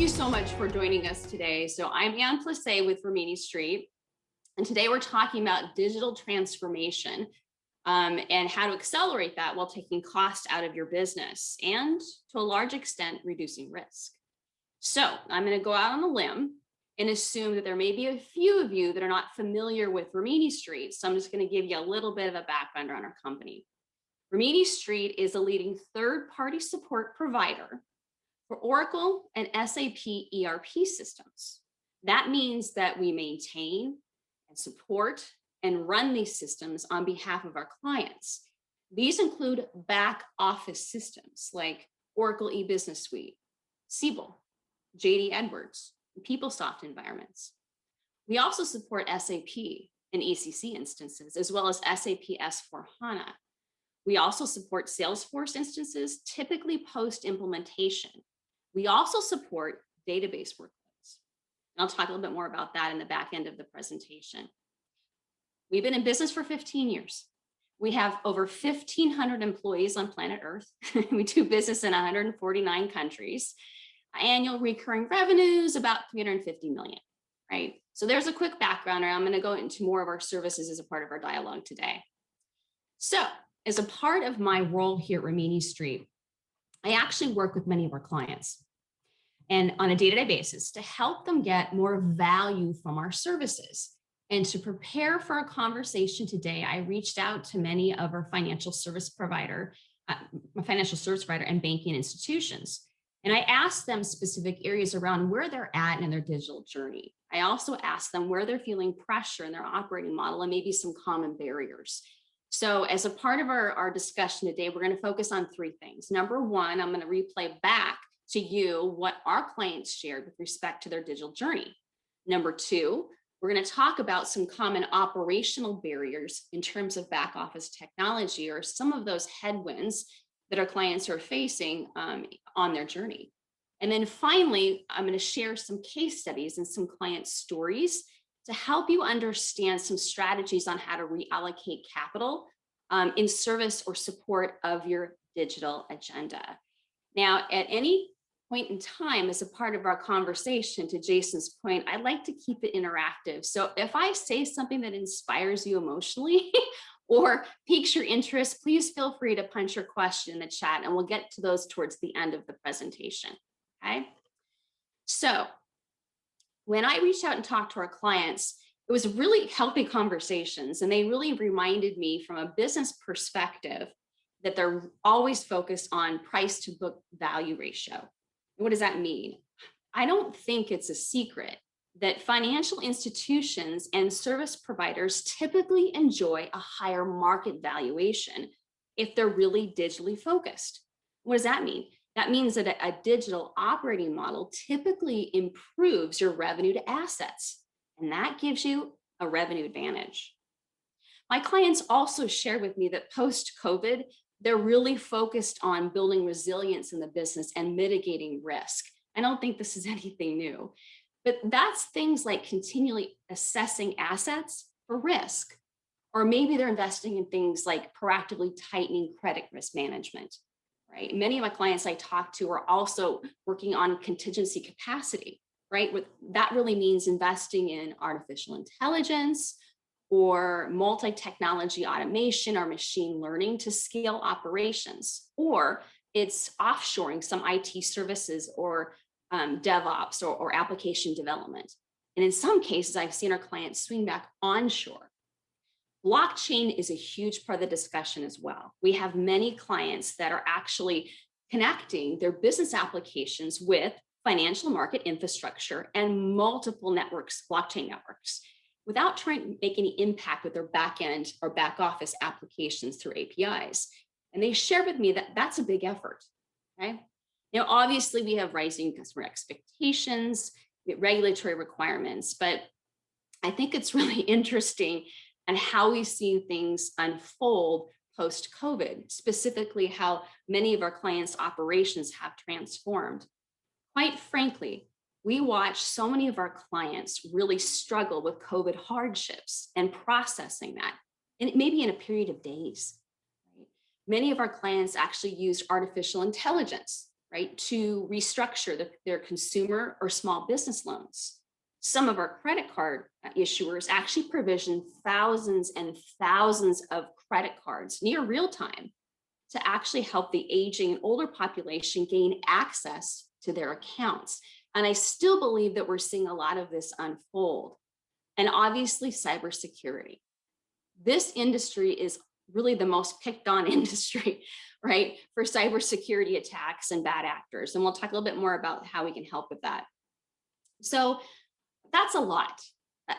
so much for joining us today. So I'm Anne Plese with Rimini Street, and today we're talking about digital transformation and how to accelerate that while taking cost out of your business and, to a large extent, reducing risk. So I'm going to go out on a limb and assume that there may be a few of you that are not familiar with Rimini Street. So I'm just going to give you a little bit of a background on our company. Rimini Street is a leading third-party support provider for Oracle and SAP ERP systems. That means that we maintain and support and run these systems on behalf of our clients. These include back office systems like Oracle e-Business Suite, Siebel, JD Edwards, and PeopleSoft environments. We also support SAP and ECC instances, as well as SAP S/4HANA. We also support Salesforce instances, typically post-implementation. We also support database workloads. And I'll talk a little bit more about that in the back end of the presentation. We've been in business for 15 years. We have over 1,500 employees on planet Earth. We do business in 149 countries. Annual recurring revenues, about 350 million, right? So there's a quick background, and I'm going to go into more of our services as a part of our dialogue today. So as a part of my role here at Rimini Street, I actually work with many of our clients and on a day-to-day basis to help them get more value from our services. And to prepare for our conversation today, I reached out to many of our financial service provider and banking institutions. And I asked them specific areas around where they're at in their digital journey. I also asked them where they're feeling pressure in their operating model and maybe some common barriers. So as a part of our discussion today, we're going to focus on three things. Number one, I'm going to replay back to you what our clients shared with respect to their digital journey. Number two, we're going to talk about some common operational barriers in terms of back office technology or some of those headwinds that our clients are facing on their journey. And then finally, I'm going to share some case studies and some client stories to help you understand some strategies on how to reallocate capital in service or support of your digital agenda. Now, at any point in time, as a part of our conversation, to Jason's point, I like to keep it interactive. So if I say something that inspires you emotionally or piques your interest, please feel free to punch your question in the chat, and we'll get to those towards the end of the presentation, okay? So when I reached out and talked to our clients, it was really healthy conversations, and they really reminded me from a business perspective that they're always focused on price to book value ratio. What does that mean? I don't think it's a secret that financial institutions and service providers typically enjoy a higher market valuation if they're really digitally focused. What does that mean? That means that a digital operating model typically improves your revenue to assets, and that gives you a revenue advantage. My clients also shared with me that post-COVID, they're really focused on building resilience in the business and mitigating risk. I don't think this is anything new, but that's things like continually assessing assets for risk, or maybe they're investing in things like proactively tightening credit risk management. Right? Many of my clients I talk to are also working on contingency capacity, right? That really means investing in artificial intelligence or multi-technology automation or machine learning to scale operations, or it's offshoring some IT services or DevOps or application development. And in some cases, I've seen our clients swing back onshore. Blockchain is a huge part of the discussion as well. We have many clients that are actually connecting their business applications with financial market infrastructure and multiple networks, blockchain networks, without trying to make any impact with their back end or back office applications through APIs. And they share with me that that's a big effort, okay? Now, obviously we have rising customer expectations, regulatory requirements, but I think it's really interesting and how we've seen things unfold post-COVID, specifically how many of our clients' operations have transformed. Quite frankly, we watch so many of our clients really struggle with COVID hardships and processing that, and maybe in a period of days. Right? Many of our clients actually used artificial intelligence right, to restructure their consumer or small business loans. Some of our credit card issuers actually provision thousands and thousands of credit cards near real time to actually help the aging and older population gain access to their accounts. And I still believe that we're seeing a lot of this unfold. And obviously, cybersecurity. This industry is really the most picked on industry, right, for cybersecurity attacks and bad actors. And we'll talk a little bit more about how we can help with that. So that's a lot.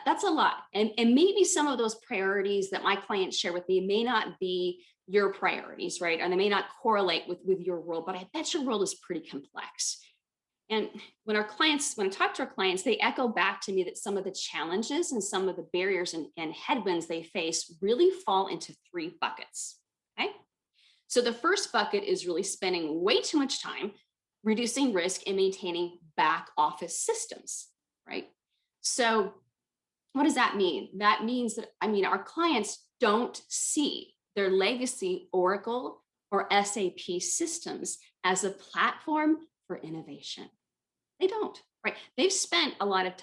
That's a lot. And maybe some of those priorities that my clients share with me may not be your priorities, right? And they may not correlate with your world, but I bet your world is pretty complex. And when I talk to our clients, they echo back to me that some of the challenges and some of the barriers and headwinds they face really fall into three buckets. Okay. So the first bucket is really spending way too much time reducing risk and maintaining back office systems, right? So what does that mean? That means that, our clients don't see their legacy Oracle or SAP systems as a platform for innovation. They don't, right? They've spent a lot of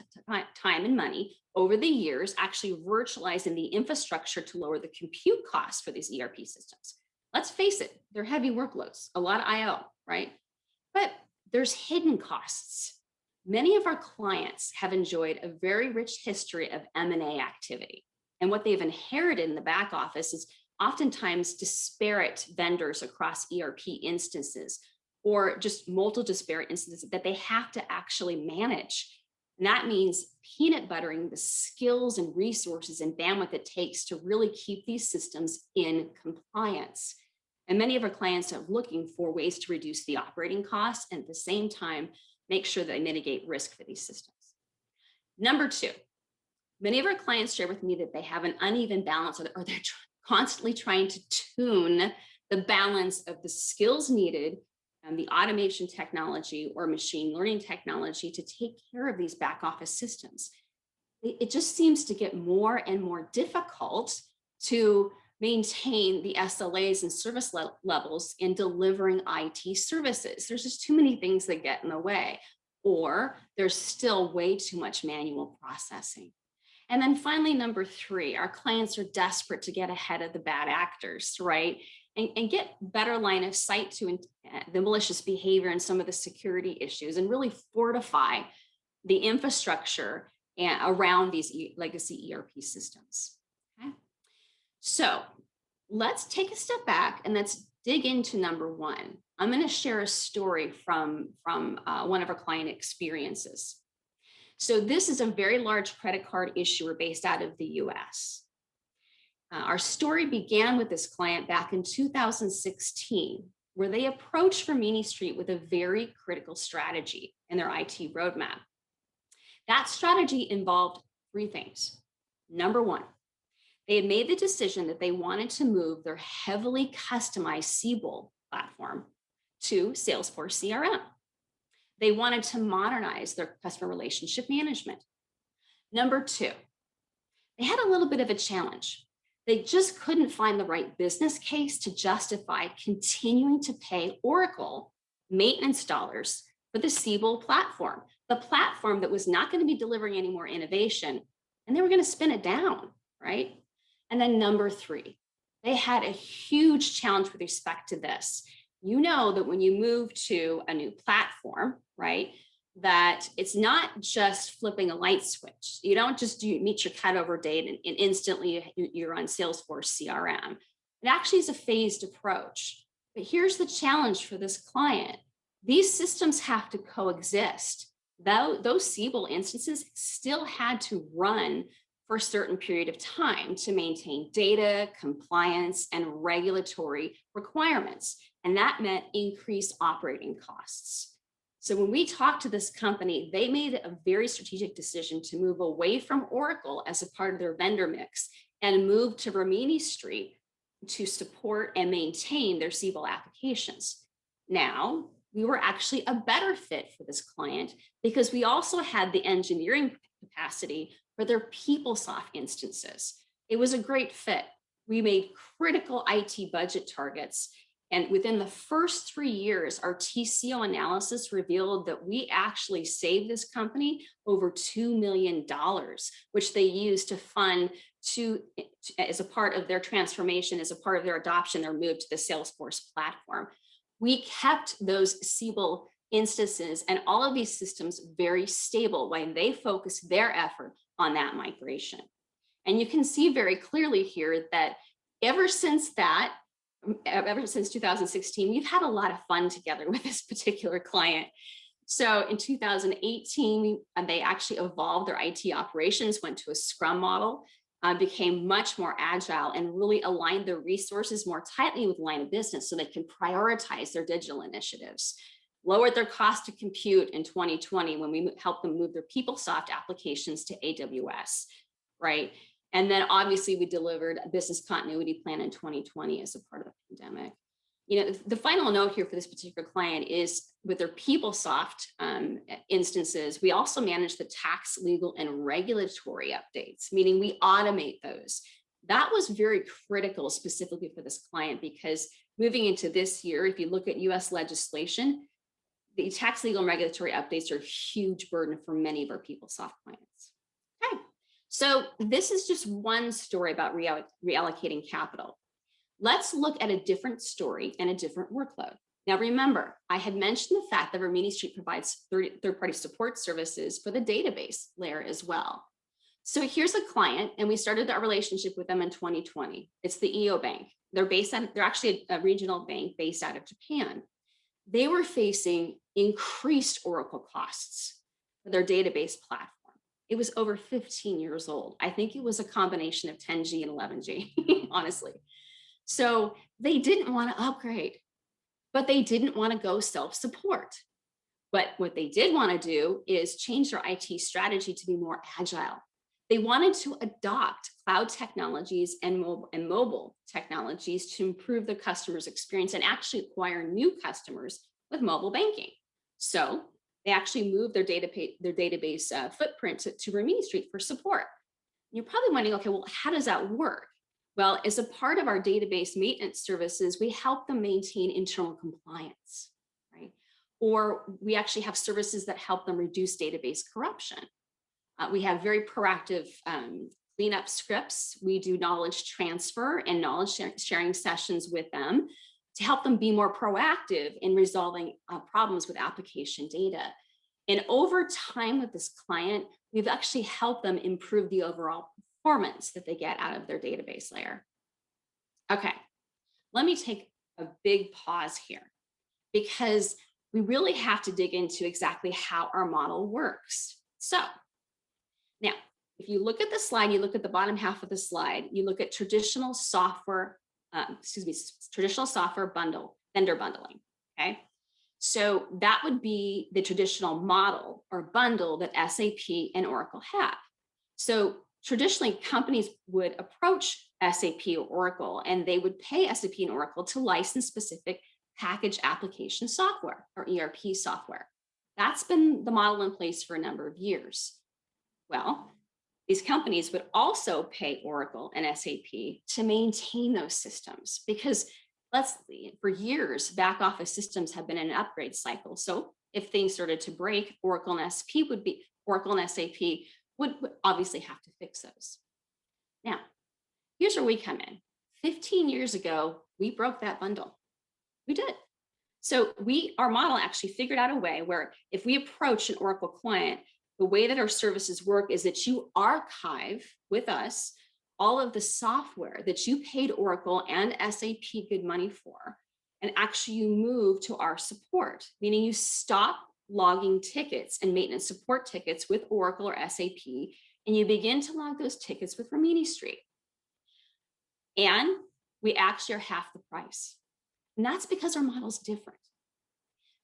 time and money over the years actually virtualizing the infrastructure to lower the compute costs for these ERP systems. Let's face it, they're heavy workloads, a lot of I/O, right? But there's hidden costs. Many of our clients have enjoyed a very rich history of M&A activity. And what they've inherited in the back office is oftentimes disparate vendors across ERP instances, or just multiple disparate instances that they have to actually manage. And that means peanut buttering the skills and resources and bandwidth it takes to really keep these systems in compliance. And many of our clients are looking for ways to reduce the operating costs and at the same time, make sure that they mitigate risk for these systems. Number two, many of our clients share with me that they have an uneven balance, or they're constantly trying to tune the balance of the skills needed and the automation technology or machine learning technology to take care of these back office systems. It just seems to get more and more difficult to maintain the SLAs and service levels in delivering IT services. There's just too many things that get in the way, or there's still way too much manual processing. And then finally, number three, our clients are desperate to get ahead of the bad actors, right? And get better line of sight to the malicious behavior and some of the security issues, and really fortify the infrastructure around these legacy ERP systems. Okay? So let's take a step back and let's dig into number one. I'm going to share a story from one of our client experiences. So this is a very large credit card issuer based out of the US. Our story began with this client back in 2016, where they approached Rimini Street with a very critical strategy in their IT roadmap. That strategy involved three things. Number one, they had made the decision that they wanted to move their heavily customized Siebel platform to Salesforce CRM. They wanted to modernize their customer relationship management. Number two, they had a little bit of a challenge. They just couldn't find the right business case to justify continuing to pay Oracle maintenance dollars for the Siebel platform, the platform that was not going to be delivering any more innovation, and they were going to spin it down, right? And then number three, they had a huge challenge with respect to this. You know that when you move to a new platform, right, that it's not just flipping a light switch. You don't just meet your cutover date and instantly you're on Salesforce CRM. It actually is a phased approach. But here's the challenge for this client. These systems have to coexist. Those Siebel instances still had to run for a certain period of time to maintain data, compliance, and regulatory requirements. And that meant increased operating costs. So when we talked to this company, they made a very strategic decision to move away from Oracle as a part of their vendor mix and move to Rimini Street to support and maintain their Siebel applications. Now, we were actually a better fit for this client because we also had the engineering capacity for their PeopleSoft instances. It was a great fit. We made critical IT budget targets, And within the first 3 years, our TCO analysis revealed that we actually saved this company over $2 million, which they used to fund as a part of their transformation, as a part of their adoption, their move to the Salesforce platform. We kept those Siebel instances and all of these systems very stable while they focused their effort on that migration. And you can see very clearly here that ever since 2016, we've had a lot of fun together with this particular client. So in 2018, they actually evolved their IT operations, went to a Scrum model, became much more agile, and really aligned their resources more tightly with line of business so they can prioritize their digital initiatives. Lowered their cost to compute in 2020 when we helped them move their PeopleSoft applications to AWS, right? And then obviously we delivered a business continuity plan in 2020 as a part of the pandemic. The final note here for this particular client is with their PeopleSoft instances, we also manage the tax, legal, and regulatory updates, meaning we automate those. That was very critical specifically for this client because moving into this year, if you look at US legislation, the tax, legal, and regulatory updates are a huge burden for many of our PeopleSoft clients. Okay, so this is just one story about reallocating capital. Let's look at a different story and a different workload. Now, remember, I had mentioned the fact that Rimini Street provides third-party support services for the database layer as well. So here's a client, and we started our relationship with them in 2020. It's the EO Bank. They're actually a regional bank based out of Japan. They were facing increased Oracle costs for their database platform. It was over 15 years old. I think it was a combination of 10G and 11G, honestly. So they didn't want to upgrade, but they didn't want to go self-support. But what they did want to do is change their IT strategy to be more agile. They wanted to adopt cloud technologies and mobile technologies to improve the customer's experience and actually acquire new customers with mobile banking. So they actually moved their database footprint to Rimini Street for support. You're probably wondering, okay, well, how does that work? Well, as a part of our database maintenance services, we help them maintain internal compliance, right? Or we actually have services that help them reduce database corruption. We have very proactive cleanup scripts. We do knowledge transfer and knowledge sharing sessions with them to help them be more proactive in resolving problems with application data. And over time with this client, we've actually helped them improve the overall performance that they get out of their database layer. Okay, let me take a big pause here because we really have to dig into exactly how our model works. So now, if you look at the slide, you look at the bottom half of the slide, you look at traditional software, traditional software vendor bundling, okay? So that would be the traditional model or bundle that SAP and Oracle have. So traditionally, companies would approach SAP or Oracle, and they would pay SAP and Oracle to license specific package application software or ERP software. That's been the model in place for a number of years. Well, these companies would also pay Oracle and SAP to maintain those systems because for years, back office systems have been in an upgrade cycle. So if things started to break, Oracle and SAP would obviously have to fix those. Now, here's where we come in. 15 years ago, we broke that bundle. We did. So our model actually figured out a way where if we approach an Oracle client, the way that our services work is that you archive with us all of the software that you paid Oracle and SAP good money for, and actually you move to our support, meaning you stop logging tickets and maintenance support tickets with Oracle or SAP, and you begin to log those tickets with Rimini Street. And we actually are half the price. And that's because our model's different.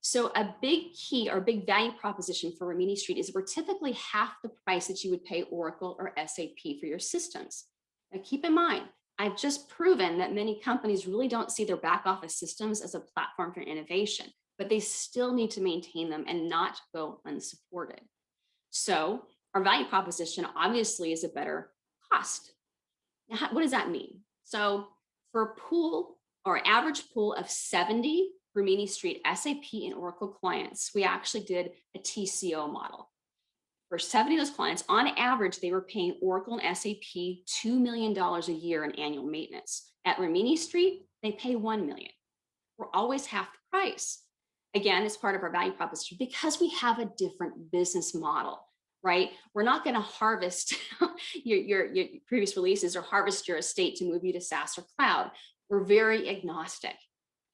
So a big key or big value proposition for Rimini Street is we're typically half the price that you would pay Oracle or SAP for your systems. Now keep in mind, I've just proven that many companies really don't see their back office systems as a platform for innovation, but they still need to maintain them and not go unsupported. So our value proposition obviously is a better cost. Now, what does that mean? So for a pool our average pool of 70 Rimini Street SAP and Oracle clients, we actually did a TCO model. For 70 of those clients, on average, they were paying Oracle and SAP $2 million a year in annual maintenance. At Rimini Street, they pay $1 million. We're always half the price. Again, it's part of our value proposition because we have a different business model, right? We're not going to harvest your previous releases or harvest your estate to move you to SaaS or cloud. We're very agnostic.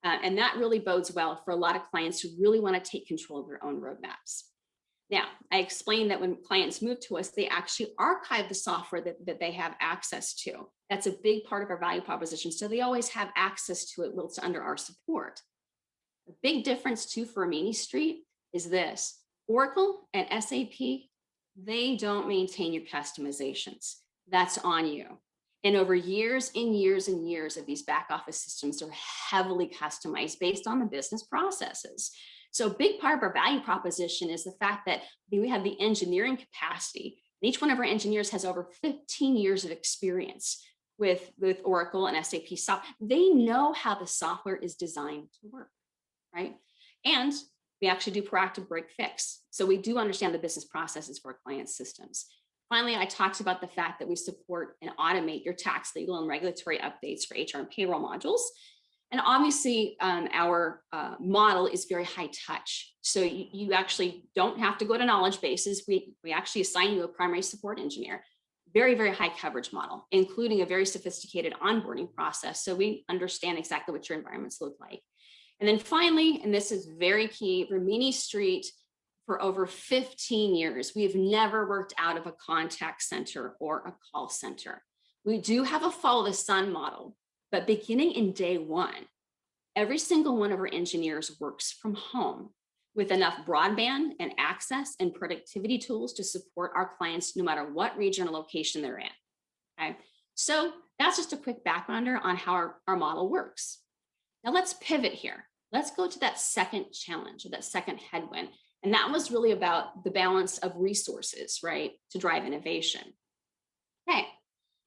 And that really bodes well for a lot of clients who really want to take control of their own roadmaps. Now, I explained that when clients move to us, they actually archive the software that they have access to. That's a big part of our value proposition. So they always have access to it while it's under our support. The big difference too for Rimini Street is this: Oracle and SAP, they don't maintain your customizations. That's on you. And over years and years and years of these back office systems are heavily customized based on the business processes. So a big part of our value proposition is the fact that we have the engineering capacity. And each one of our engineers has over 15 years of experience with Oracle and SAP software. They know how the software is designed to work, right? And we actually do proactive break fix. So we do understand the business processes for our client systems. Finally, I talked about the fact that we support and automate your tax, legal, and regulatory updates for HR and payroll modules. And obviously, our model is very high touch. So you actually don't have to go to knowledge bases. We actually assign you a primary support engineer. Very, very high coverage model, including a very sophisticated onboarding process. So we understand exactly what your environments look like. And then finally, and this is very key, Rimini Street, for over 15 years, we've never worked out of a contact center or a call center. We do have a follow the sun model, but beginning in day one, every single one of our engineers works from home with enough broadband and access and productivity tools to support our clients no matter what region or location they're in. Okay, so that's just a quick backgrounder on how our model works. Now let's pivot here. Let's go to that second challenge or that second headwind. And that was really about the balance of resources, right, to drive innovation. Okay,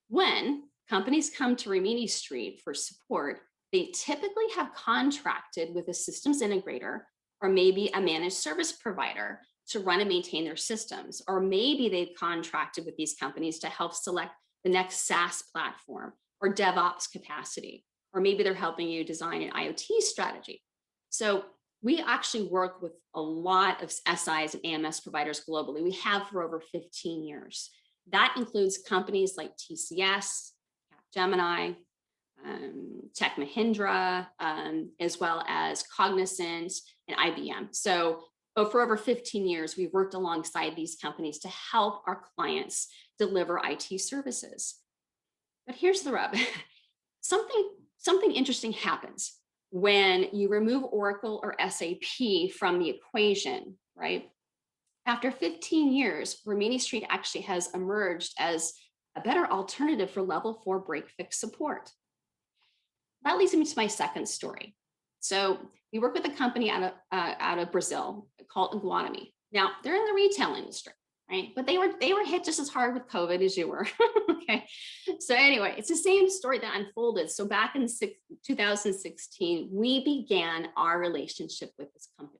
when companies come to Rimini Street for support, they typically have contracted with a systems integrator or maybe a managed service provider to run and maintain their systems. Or maybe they've contracted with these companies to help select the next SaaS platform or DevOps capacity. Or maybe they're helping you design an IoT strategy. So we actually work with a lot of SIs and AMS providers globally. We have for over 15 years. That includes companies like TCS, Capgemini, Tech Mahindra, as well as Cognizant and IBM. So for over 15 years, we've worked alongside these companies to help our clients deliver IT services. But here's the rub. Something interesting happens when you remove Oracle or SAP from the equation, right? After 15 years, Rimini Street actually has emerged as a better alternative for level 4 break fix support. That leads me to my second story. So we work with a company out of Brazil called Iguanami. Now they're in the retail industry, right? But they were hit just as hard with COVID as you were. Okay. So anyway, it's the same story that unfolded. So back in 2016, we began our relationship with this company.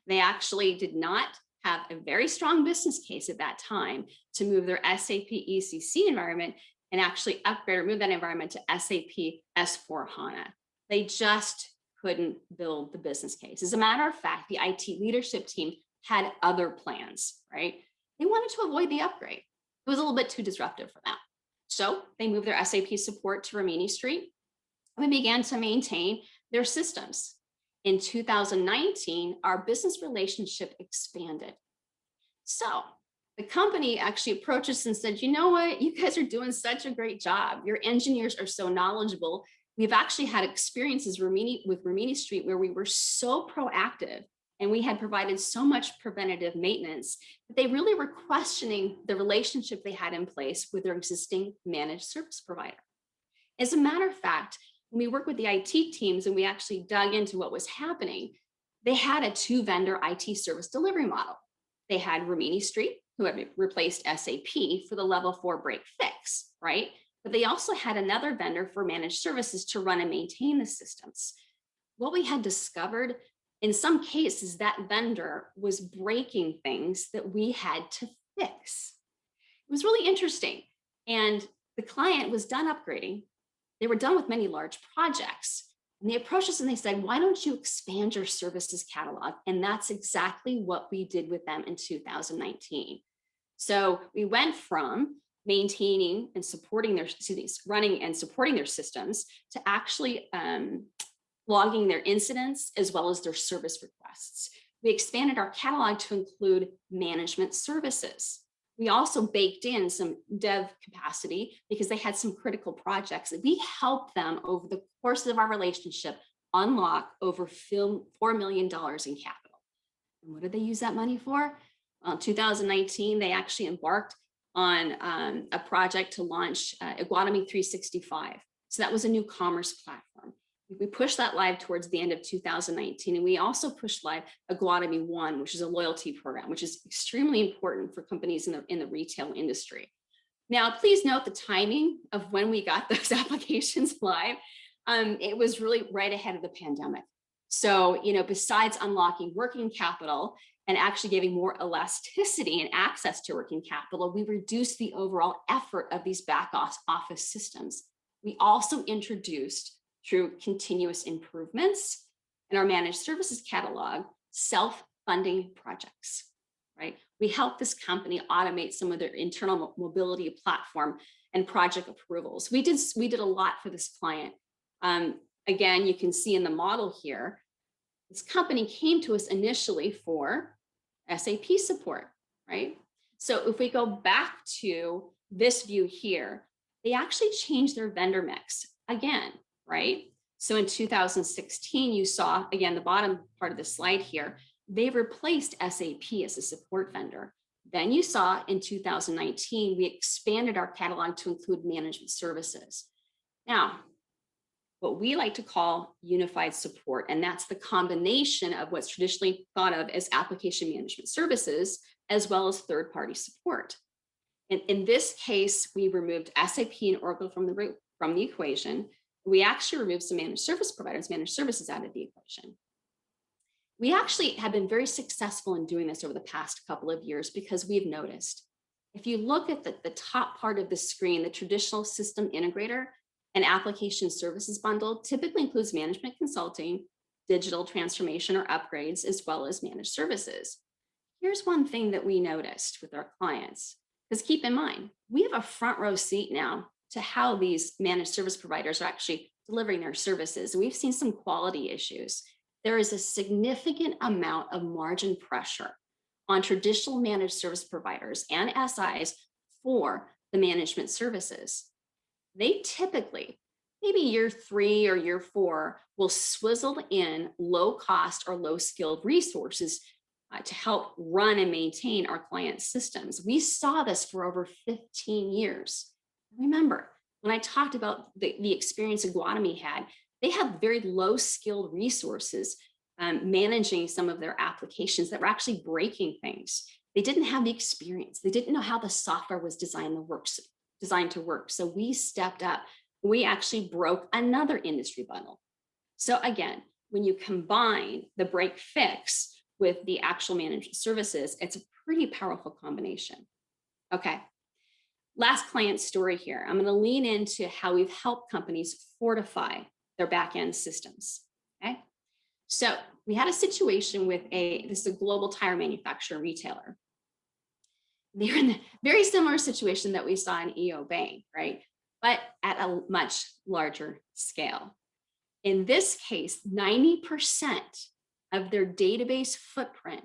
They actually did not have a very strong business case at that time to move their SAP ECC environment and actually upgrade or move that environment to SAP S/4HANA. They just couldn't build the business case. As a matter of fact, the IT leadership team had other plans, right? They wanted to avoid the upgrade. It was a little bit too disruptive for them. So they moved their SAP support to Rimini Street, and we began to maintain their systems. In 2019, our business relationship expanded. So the company actually approached us and said, you know what, you guys are doing such a great job. Your engineers are so knowledgeable. We've actually had experiences with Rimini Street where we were so proactive and we had provided so much preventative maintenance that they really were questioning the relationship they had in place with their existing managed service provider. As a matter of fact, when we worked with the IT teams and we actually dug into what was happening, they had a 2-vendor IT service delivery model. They had Rimini Street, who had replaced SAP for the level 4 break fix, right? but they also had another vendor for managed services to run and maintain the systems. What we had discovered in some cases, that vendor was breaking things that we had to fix. It was really interesting. And the client was done upgrading. They were done with many large projects. And they approached us and they said, why don't you expand your services catalog? And that's exactly what we did with them in 2019. So we went from maintaining and supporting their, running and supporting their systems to actually logging their incidents as well as their service requests. We expanded our catalog to include management services. We also baked in some dev capacity because they had some critical projects that we helped them over the course of our relationship unlock over $4 million in capital. And what did they use that money for? Well, in 2019, they actually embarked on a project to launch Aguatomy 365. So that was a new commerce platform. We pushed that live towards the end of 2019, and we also pushed live Aguatomy One, which is a loyalty program, which is extremely important for companies in the retail industry. Now, please note the timing of when we got those applications live. It was really right ahead of the pandemic. So, besides unlocking working capital and actually giving more elasticity and access to working capital, we reduced the overall effort of these back office systems. We also introduced, through continuous improvements in our managed services catalog, self-funding projects, right? We helped this company automate some of their internal mobility platform and project approvals. We did a lot for this client. Again, you can see in the model here, this company came to us initially for SAP support, right? So if we go back to this view here, they actually changed their vendor mix again, right? So in 2016, you saw, again, the bottom part of the slide here, they replaced SAP as a support vendor. Then you saw in 2019, we expanded our catalog to include management services. Now, what we like to call unified support, and that's the combination of what's traditionally thought of as application management services, as well as third-party support. And in this case, we removed SAP and Oracle from the equation. We actually removed some managed service providers, managed services out of the equation. We actually have been very successful in doing this over the past couple of years because we've noticed, if you look at the top part of the screen, the traditional system integrator and application services bundle typically includes management consulting, digital transformation or upgrades, as well as managed services. Here's one thing that we noticed with our clients, because keep in mind, we have a front row seat now to how these managed service providers are actually delivering their services. We've seen some quality issues. There is a significant amount of margin pressure on traditional managed service providers and SIs for the management services. They typically, maybe year 3 or year 4, will swizzle in low cost or low skilled resources to help run and maintain our client systems. We saw this for over 15 years. Remember, when I talked about the experience Aguatomy had, they had very low skilled resources managing some of their applications that were actually breaking things. They didn't have the experience. They didn't know how the software was designed to work. So we stepped up. We actually broke another industry bundle. So again, when you combine the break fix with the actual managed services, it's a pretty powerful combination. Okay. Last client story here. I'm going to lean into how we've helped companies fortify their back-end systems. Okay. So we had a situation with this is a global tire manufacturer retailer. They're in a very similar situation that we saw in EO Bank, right? But at a much larger scale. In this case, 90% of their database footprint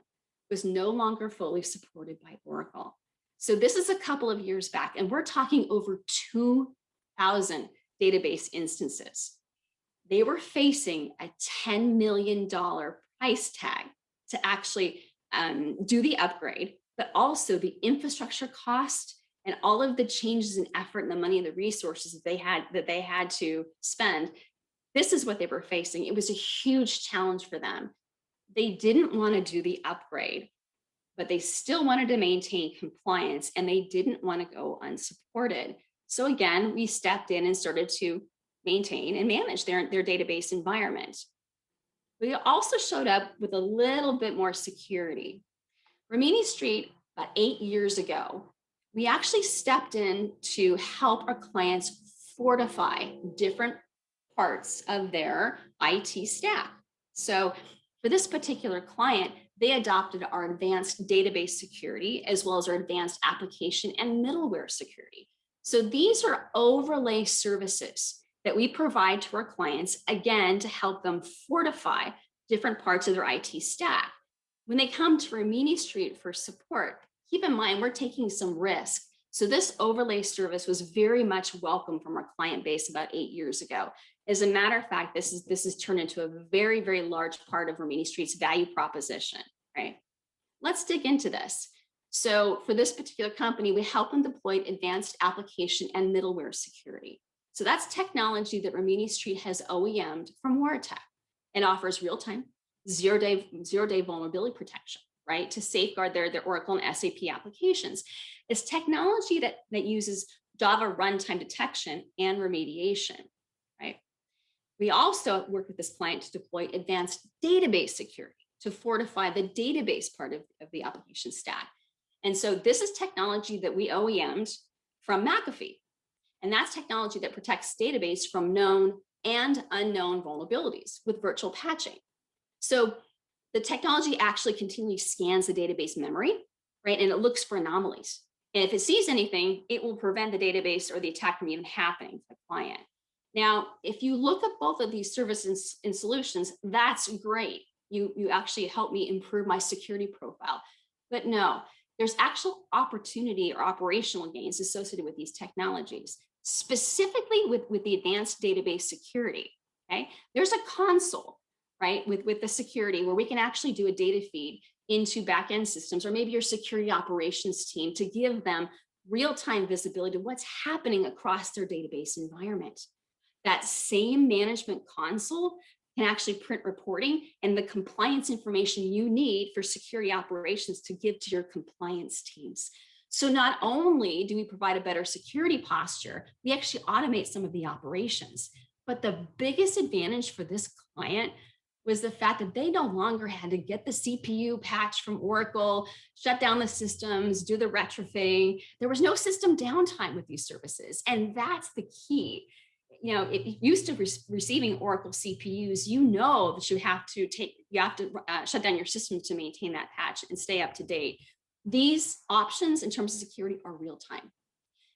was no longer fully supported by Oracle. So this is a couple of years back, and we're talking over 2,000 database instances. They were facing a $10 million price tag to actually do the upgrade, but also the infrastructure cost and all of the changes in effort and the money and the resources that they had to spend. This is what they were facing. It was a huge challenge for them. They didn't want to do the upgrade, but they still wanted to maintain compliance, and they didn't want to go unsupported. So again, we stepped in and started to maintain and manage their database environment. We also showed up with a little bit more security. Rimini Street, about 8 years ago, we actually stepped in to help our clients fortify different parts of their IT stack. So for this particular client, they adopted our advanced database security as well as our advanced application and middleware security. So these are overlay services that we provide to our clients, again, to help them fortify different parts of their IT stack. When they come to Rimini Street for support, keep in mind we're taking some risk. So this overlay service was very much welcome from our client base about 8 years ago. As a matter of fact, this is turned into a very, very large part of Rimini Street's value proposition, right? Let's dig into this. So for this particular company, we help them deploy advanced application and middleware security. So that's technology that Rimini Street has OEM'd from Wrapup and offers real-time, zero-day vulnerability protection, right? To safeguard their Oracle and SAP applications. It's technology that uses Java runtime detection and remediation, right? We also work with this client to deploy advanced database security to fortify the database part of the application stack. And so this is technology that we OEM'd from McAfee. And that's technology that protects database from known and unknown vulnerabilities with virtual patching. So the technology actually continually scans the database memory, right? And it looks for anomalies. And if it sees anything, it will prevent the database or the attack from even happening to the client. Now, if you look at both of these services and solutions, that's great. You actually help me improve my security profile. But no, there's actual opportunity or operational gains associated with these technologies, specifically with the advanced database security, okay? There's a console, right, with the security where we can actually do a data feed into backend systems or maybe your security operations team to give them real-time visibility to what's happening across their database environment. That same management console can actually print reporting and the compliance information you need for security operations to give to your compliance teams. So not only do we provide a better security posture, we actually automate some of the operations. But the biggest advantage for this client was the fact that they no longer had to get the CPU patch from Oracle, shut down the systems, do the retrofitting. There was no system downtime with these services. And that's the key. You know, if used to receiving Oracle CPUs, you know that you have to shut down your system to maintain that patch and stay up to date. These options in terms of security are real time.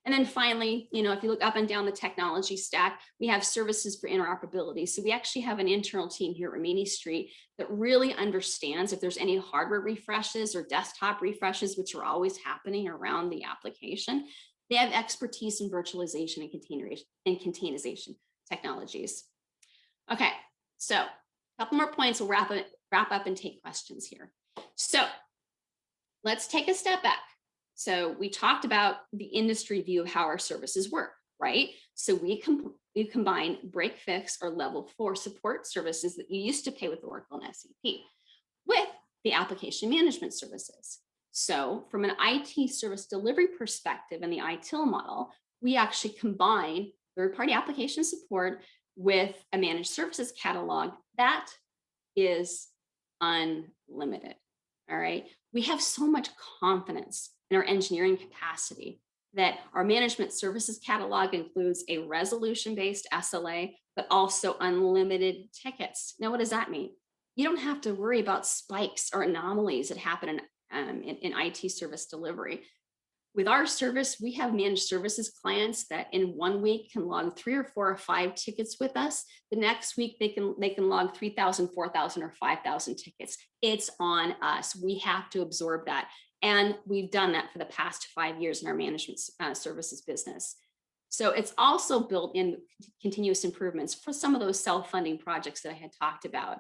And then finally, you know, if you look up and down the technology stack, we have services for interoperability. So we actually have an internal team here at Rimini Street that really understands if there's any hardware refreshes or desktop refreshes, which are always happening around the application. They have expertise in virtualization and containerization technologies. Okay, so a couple more points. We'll wrap up and take questions here. So let's take a step back. So we talked about the industry view of how our services work, right? So we combine break fix or level 4 support services that you used to pay with Oracle and SAP with the application management services. So from an IT service delivery perspective in the ITIL model, we actually combine third-party application support with a managed services catalog that is unlimited, all right? We have so much confidence in our engineering capacity that our management services catalog includes a resolution-based SLA, but also unlimited tickets. Now, what does that mean? You don't have to worry about spikes or anomalies that happen in IT service delivery. With our service, we have managed services clients that in 1 week can log 3 or 4 or 5 tickets with us. The next week, they can log 3,000, 4,000, or 5,000 tickets. It's on us. We have to absorb that. And we've done that for the past 5 years in our management services business. So it's also built in continuous improvements for some of those self-funding projects that I had talked about.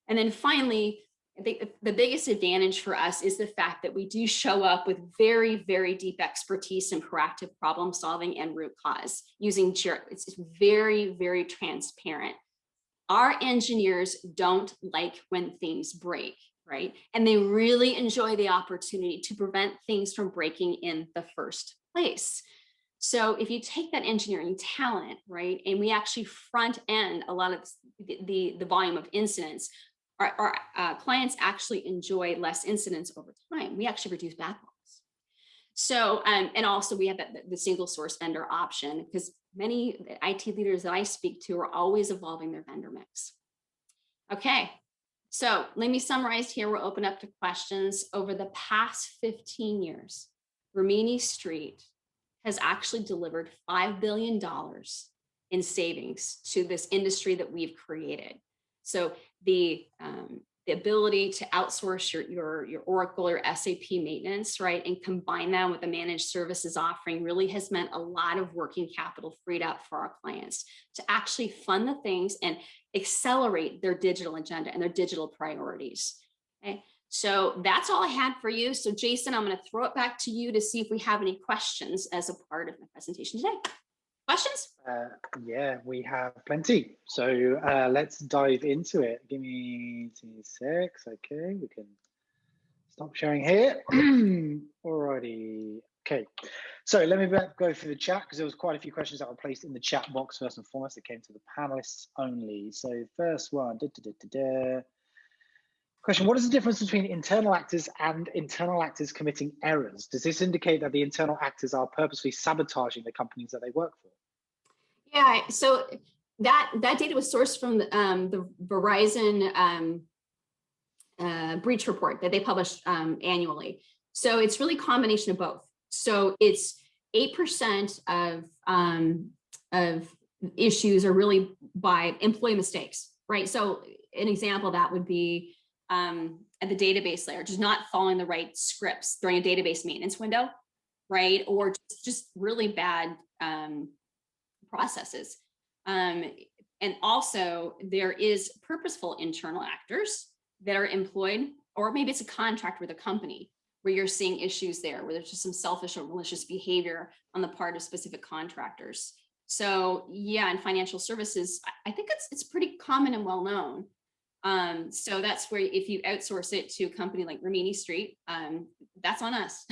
And then finally, I think the biggest advantage for us is the fact that we do show up with very, very deep expertise in proactive problem solving and root cause using Jira. It's very, very transparent. Our engineers don't like when things break, right? And they really enjoy the opportunity to prevent things from breaking in the first place. So if you take that engineering talent, right, and we actually front end a lot of the volume of incidents, our clients actually enjoy less incidents over time. We actually reduce backlogs. So, and also we have the single source vendor option, because many IT leaders that I speak to are always evolving their vendor mix. Okay, so let me summarize here. We'll open up to questions. Over the past 15 years, Rimini Street has actually delivered $5 billion in savings to this industry that we've created. So the ability to outsource your Oracle or SAP maintenance, right, and combine that with a managed services offering really has meant a lot of working capital freed up for our clients to actually fund the things and accelerate their digital agenda and their digital priorities. Okay. So that's all I had for you. So Jason, I'm going to throw it back to you to see if we have any questions as a part of my presentation today. Questions? Yeah, we have plenty. So let's dive into it. Give me 2 secs. Okay, we can stop sharing here. Alrighty. Okay, so let me go through the chat, because there was quite a few questions that were placed in the chat box first and foremost that came to the panelists only. So first one, question, what is the difference between internal actors and internal actors committing errors? Does this indicate that the internal actors are purposely sabotaging the companies that they work for? Yeah, so that data was sourced from the Verizon breach report that they publish annually. So it's really a combination of both. So it's 8% of issues are really by employee mistakes, right? So an example that would be at the database layer, just not following the right scripts during a database maintenance window, right? Or just really bad processes. And also there is purposeful internal actors that are employed, or maybe it's a contract with a company where you're seeing issues there, where there's just some selfish or malicious behavior on the part of specific contractors. So yeah, in financial services, I think it's pretty common and well known. So that's where if you outsource it to a company like Rimini Street, that's on us.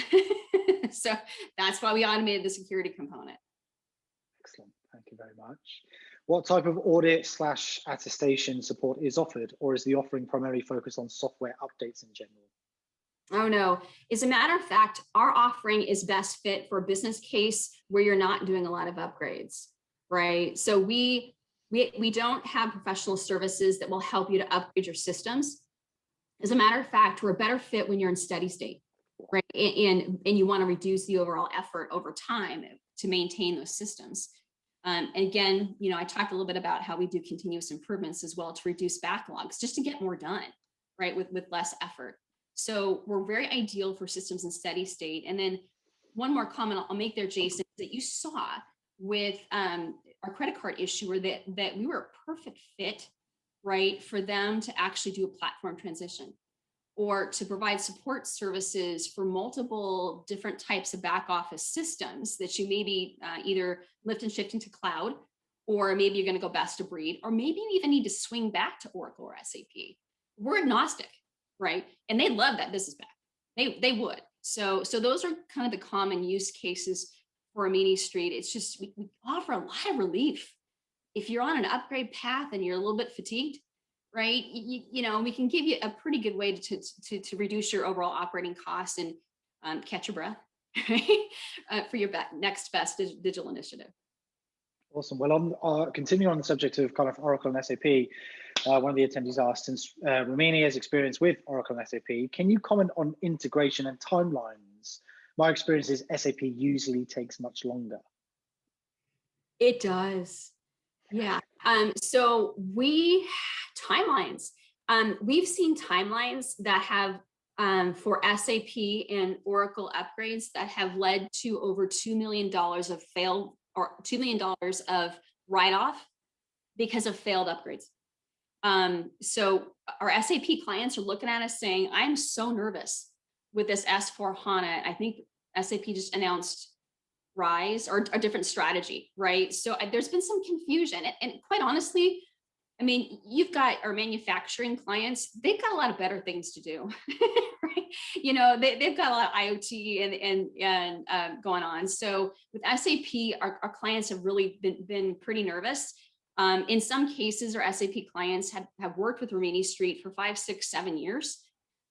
So that's why we automated the security component. Excellent, thank you very much. What type of audit / attestation support is offered, or is the offering primarily focused on software updates in general? Oh no, as a matter of fact, our offering is best fit for a business case where you're not doing a lot of upgrades, right? So we don't have professional services that will help you to upgrade your systems. As a matter of fact, we're a better fit when you're in steady state, right? And you want to reduce the overall effort over time to maintain those systems. And again, you know, I talked a little bit about how we do continuous improvements as well to reduce backlogs, just to get more done, right, with less effort. So we're very ideal for systems in steady state. And then one more comment I'll make there, Jason, that you saw with our credit card issuer that we were a perfect fit, right, for them to actually do a platform transition or to provide support services for multiple different types of back office systems that you maybe either lift and shift into cloud, or maybe you're going to go best of breed, or maybe you even need to swing back to Oracle or SAP. We're agnostic, right? And they love that business back. They would. So those are kind of the common use cases for Rimini Street. It's just we offer a lot of relief. If you're on an upgrade path and you're a little bit fatigued, right? You know, we can give you a pretty good way to reduce your overall operating costs and catch your breath, right? For your next best digital initiative. Awesome. Well, on continue on the subject of kind of Oracle and SAP, one of the attendees asked, since Rimini has experience with Oracle and SAP, can you comment on integration and timelines? My experience is SAP usually takes much longer. It does. Yeah. So timelines. We've seen timelines that have for SAP and Oracle upgrades that have led to over $2 million of failed, or $2 million of write-off because of failed upgrades. So our SAP clients are looking at us saying, I'm so nervous with this S/4HANA. I think SAP just announced Rise or a different strategy, right? So there's been some confusion, and quite honestly, I mean, you've got our manufacturing clients, they've got a lot of better things to do, You know, they've got a lot of IoT and going on. So with SAP, our clients have really been pretty nervous. In some cases, our SAP clients have worked with Rimini Street for 5, 6, 7 years,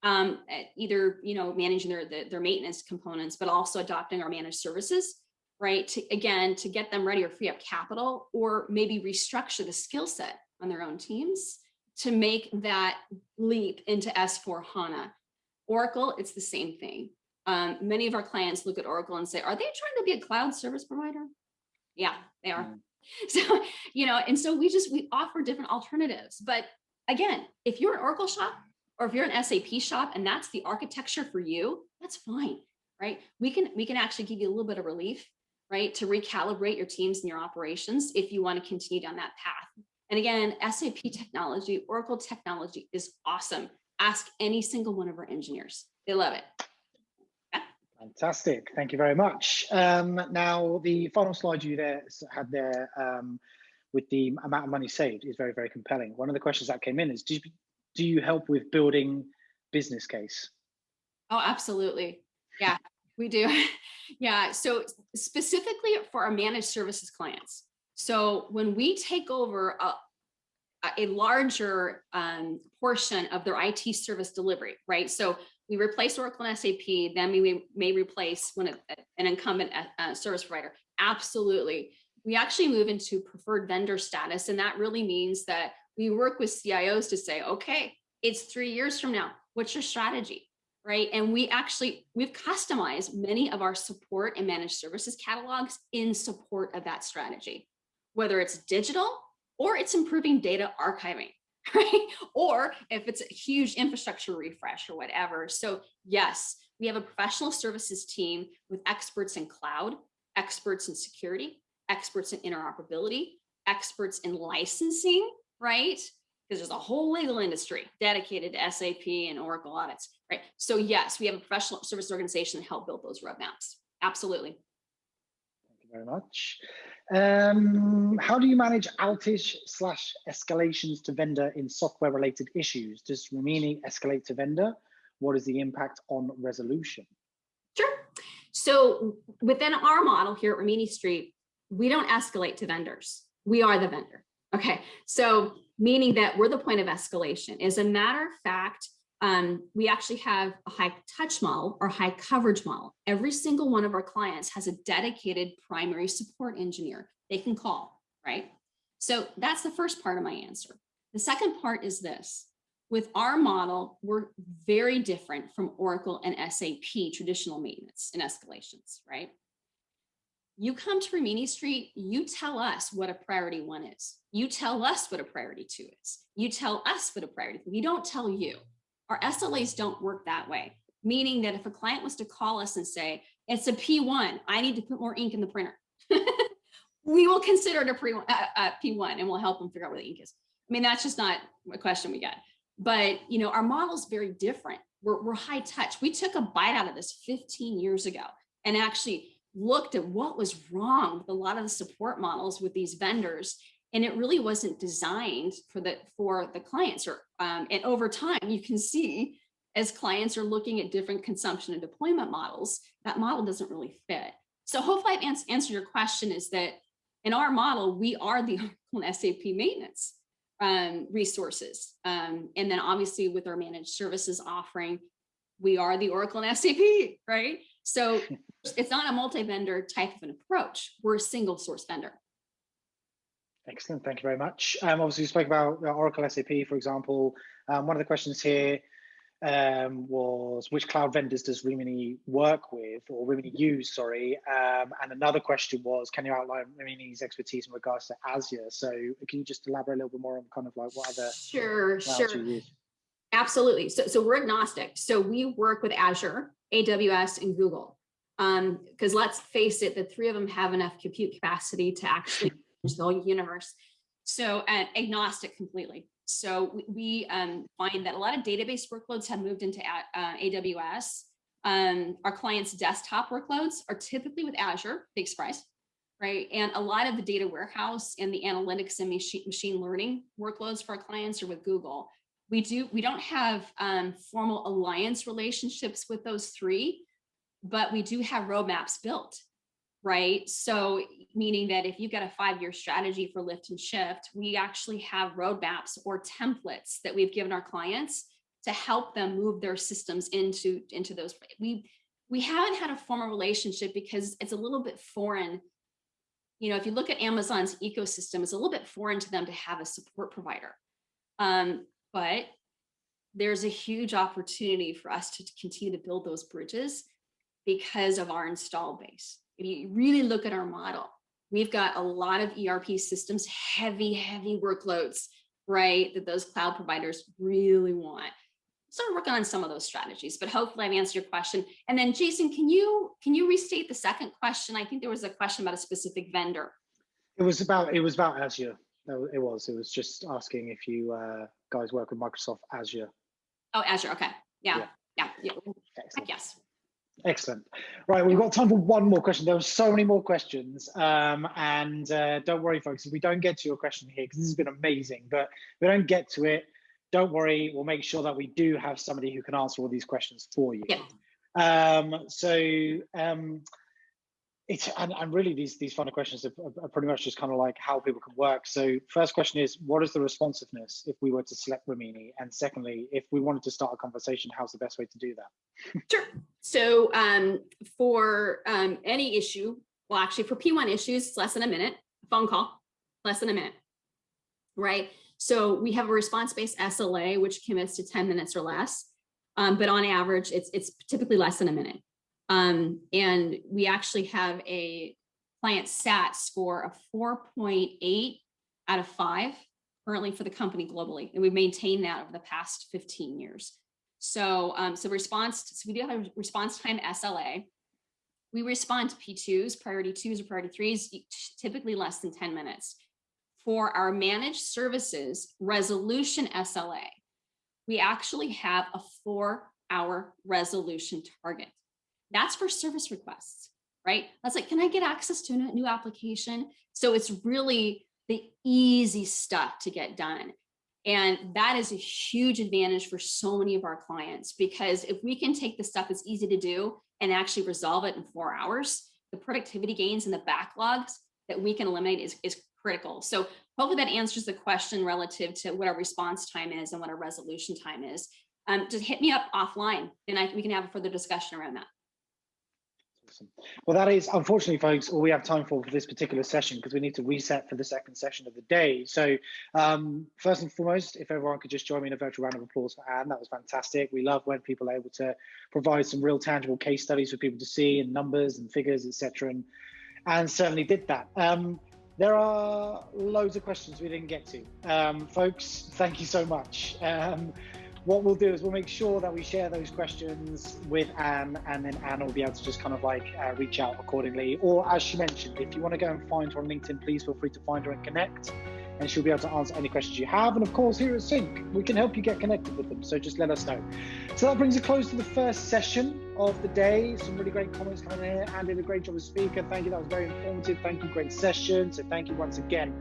either, you know, managing their maintenance components, but also adopting our managed services, right? To get them ready or free up capital, or maybe restructure the skill set on their own teams to make that leap into S/4HANA. Oracle, it's the same thing. Many of our clients look at Oracle and say, are they trying to be a cloud service provider? Yeah, they are. So, you know, and so we offer different alternatives. But again, if you're an Oracle shop or if you're an SAP shop and that's the architecture for you, that's fine, right? We can actually give you a little bit of relief, right, to recalibrate your teams and your operations if you want to continue down that path. And again, SAP technology, Oracle technology is awesome. Ask any single one of our engineers. They love it. Fantastic. Thank you very much. Now, the final slide you had there with the amount of money saved is very, very compelling. One of the questions that came in is, do you help with building business case? Oh, absolutely. Yeah, we do. Yeah, so specifically for our managed services clients. So when we take over a larger portion of their IT service delivery, right? So we replace Oracle and SAP, then we may replace an incumbent service provider. Absolutely. We actually move into preferred vendor status. And that really means that we work with CIOs to say, okay, it's 3 years from now. What's your strategy? Right. And we've customized many of our support and managed services catalogs in support of that strategy, whether it's digital or it's improving data archiving, right? Or if it's a huge infrastructure refresh or whatever. So yes, we have a professional services team with experts in cloud, experts in security, experts in interoperability, experts in licensing, right? Because there's a whole legal industry dedicated to SAP and Oracle audits, right? So yes, we have a professional service organization to help build those roadmaps. Absolutely. Thank you very much. How do you manage outage/escalations to vendor in software related issues? Does Rimini escalate to vendor? What is the impact on resolution? Sure. So within our model here at Rimini Street, we don't escalate to vendors. We are the vendor. Okay. So meaning that we're the point of escalation. As a matter of fact, we actually have a high touch model or high coverage model. Every single one of our clients has a dedicated primary support engineer they can call, right? So that's the first part of my answer. The second part is this. With our model, we're very different from Oracle and SAP traditional maintenance and escalations, right? You come to Rimini Street, you tell us what a priority 1 is. You tell us what a priority 2 is. You tell us what a priority 3. We don't tell you. Our SLAs don't work that way, meaning that if a client was to call us and say, it's a P1, I need to put more ink in the printer, we will consider it a P1 and we'll help them figure out where the ink is. I mean, that's just not a question we get. But, you know, our model is very different. We're high touch. We took a bite out of this 15 years ago and actually looked at what was wrong with a lot of the support models with these vendors. And it really wasn't designed for the clients. And over time, you can see as clients are looking at different consumption and deployment models, that model doesn't really fit. So hopefully I've answered your question, is that in our model, we are the Oracle and SAP maintenance resources. And then obviously with our managed services offering, we are the Oracle and SAP, right? So it's not a multi-vendor type of an approach. We're a single source vendor. Excellent, thank you very much. Obviously, you spoke about Oracle SAP, for example. One of the questions here was, which cloud vendors does Rimini work with, or Rimini use, sorry. And another question was, can you outline Rimini's expertise in regards to Azure? So can you just elaborate a little bit more on kind of like what other clouds you use? Absolutely. So we're agnostic. So we work with Azure, AWS, and Google. Because let's face it, the 3 of them have enough compute capacity to actually change the whole universe. So agnostic completely. So we find that a lot of database workloads have moved into AWS. Our clients' desktop workloads are typically with Azure, big surprise, right? And a lot of the data warehouse and the analytics and machine learning workloads for our clients are with Google. We don't have formal alliance relationships with those three, but we do have roadmaps built, right? So meaning that if you've got a 5-year strategy for lift and shift, we actually have roadmaps or templates that we've given our clients to help them move their systems into those. We haven't had a formal relationship because it's a little bit foreign. You know, if you look at Amazon's ecosystem, it's a little bit foreign to them to have a support provider. But there's a huge opportunity for us to continue to build those bridges because of our install base. If you really look at our model, we've got a lot of ERP systems, heavy workloads, right? That those cloud providers really want. So we're working on some of those strategies, but hopefully I've answered your question. And then Jason, can you restate the second question? I think there was a question about a specific vendor. It was about Azure. It was just asking if you guys work with Microsoft Azure. Oh, Azure. Okay. Yeah. Excellent. Yes. Excellent. Right, we've got time for one more question. There were so many more questions, and don't worry, folks, if we don't get to your question here, because this has been amazing, but if we don't get to it, don't worry, we'll make sure that we do have somebody who can answer all these questions for you. Yeah. It's and really these final questions are pretty much just kind of like how people can work. So first question is, what is the responsiveness if we were to select Rimini? And secondly, if we wanted to start a conversation, how's the best way to do that? Sure. So for any issue, well, actually for P1 issues, it's less than a minute. Phone call, less than a minute, right? So we have a response-based SLA, which commits to 10 minutes or less. But on average, it's typically less than a minute. And we actually have a client SAT score of 4.8 out of 5 currently for the company globally. And we've maintained that over the past 15 years. So, so we do have a response time SLA. We respond to P2s, priority 2s or priority 3s, typically less than 10 minutes. For our managed services resolution SLA, we actually have a 4-hour resolution target. That's for service requests, right? That's like, can I get access to a new application? So it's really the easy stuff to get done. And that is a huge advantage for so many of our clients, because if we can take the stuff that's easy to do and actually resolve it in 4 hours, the productivity gains and the backlogs that we can eliminate is critical. So hopefully that answers the question relative to what our response time is and what our resolution time is. Just hit me up offline and we can have a further discussion around that. Awesome. Well, that is unfortunately, folks, all we have time for this particular session, because we need to reset for the second session of the day. So first and foremost, if everyone could just join me in a virtual round of applause for Anne, that was fantastic. We love when people are able to provide some real tangible case studies for people to see, and numbers and figures, etc. And Anne certainly did that. There are loads of questions we didn't get to. Folks, thank you so much. What we'll do is we'll make sure that we share those questions with Anne, and then Anne will be able to just kind of like reach out accordingly. Or as she mentioned, if you want to go and find her on LinkedIn, please feel free to find her and connect, and she'll be able to answer any questions you have. And of course, here at Sync, we can help you get connected with them. So just let us know. So that brings a close to the first session of the day. Some really great comments coming here. Anne did a great job as speaker. Thank you. That was very informative. Thank you. Great session. So thank you once again.